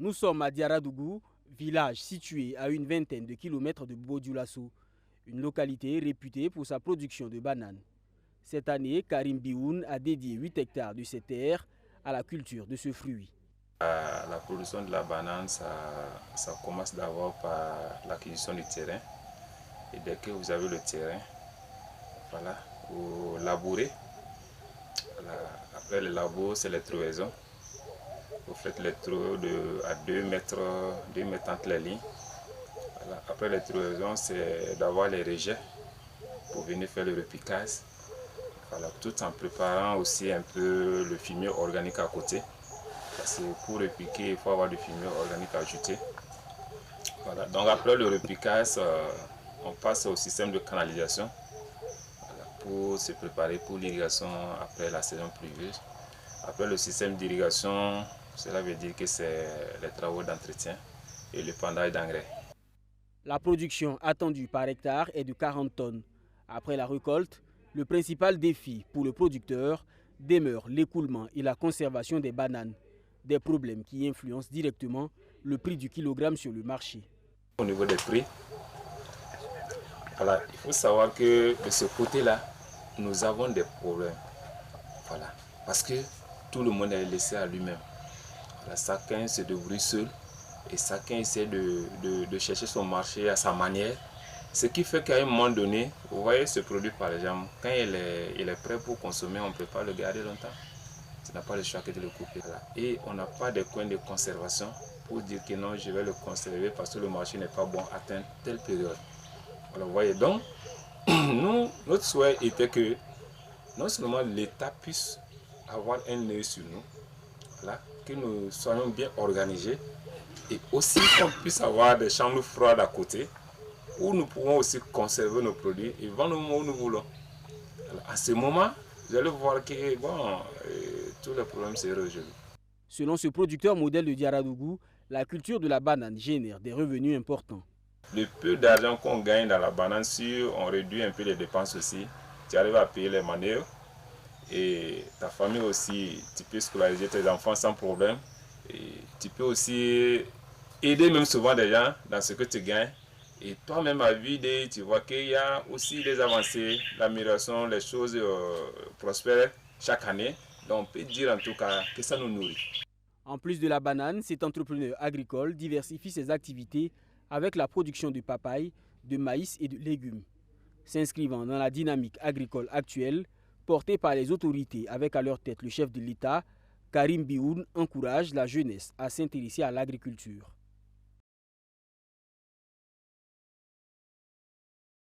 Nous sommes à Diaradougou, village situé à une vingtaine de kilomètres de Bobo Dioulasso, une localité réputée pour sa production de bananes. Cette année, Karim Bioun a dédié 8 hectares de ses terres à la culture de ce fruit. La production de la banane, ça commence d'abord par l'acquisition du terrain. Et dès que vous avez le terrain, voilà, vous labourez. Voilà. Après le labour, c'est les trouvaisons. Vous faites les trous à 2 mètres entre les lignes. Voilà. Après les trouvaisons, c'est d'avoir les rejets pour venir faire le repiquage. Voilà. Tout en préparant aussi un peu le fumier organique à côté. Parce que pour repiquer, il faut avoir du fumier organique ajouté. Voilà. Donc après le repiquage, on passe au système de canalisation, voilà, pour se préparer pour l'irrigation après la saison pluvieuse. Après le système d'irrigation, cela veut dire que c'est les travaux d'entretien et l'épandage d'engrais. La production attendue par hectare est de 40 tonnes. Après la récolte, le principal défi pour le producteur demeure l'écoulement et la conservation des bananes, des problèmes qui influencent directement le prix du kilogramme sur le marché. Au niveau des prix, voilà, il faut savoir que de ce côté-là, nous avons des problèmes. Voilà, parce que tout le monde est laissé à lui-même. Voilà, chacun se débrouille seul et chacun essaie de chercher son marché à sa manière. Ce qui fait qu'à un moment donné, vous voyez ce produit par exemple, quand il est prêt pour consommer, on ne peut pas le garder longtemps. Tu n'as pas le choix que de le couper. Voilà. Et on n'a pas de coin de conservation pour dire que non, je vais le conserver parce que le marché n'est pas bon à telle période. Voilà, vous voyez. Donc, nous, notre souhait était que non seulement l'État puisse avoir un œil sur nous, voilà, que nous soyons bien organisés et aussi qu'on puisse avoir des chambres froides à côté où nous pouvons aussi conserver nos produits et vendre où nous voulons. Alors, à ce moment, vous allez voir que bon, tous les problèmes seront résolus. Selon ce producteur modèle de Diaradougou, la culture de la banane génère des revenus importants. Le peu d'argent qu'on gagne dans la banane, si on réduit un peu les dépenses aussi, tu arrives à payer les manœuvres et ta famille aussi, tu peux scolariser tes enfants sans problème. Et tu peux aussi aider même souvent des gens dans ce que tu gagnes. Et toi-même à vide, tu vois qu'il y a aussi des avancées, l'amélioration, les choses prospèrent chaque année. Donc on peut dire en tout cas que ça nous nourrit. En plus de la banane, cet entrepreneur agricole diversifie ses activités avec la production de papaye, de maïs et de légumes. S'inscrivant dans la dynamique agricole actuelle, portée par les autorités avec à leur tête le chef de l'État, Karim Bioun encourage la jeunesse à s'intéresser à l'agriculture.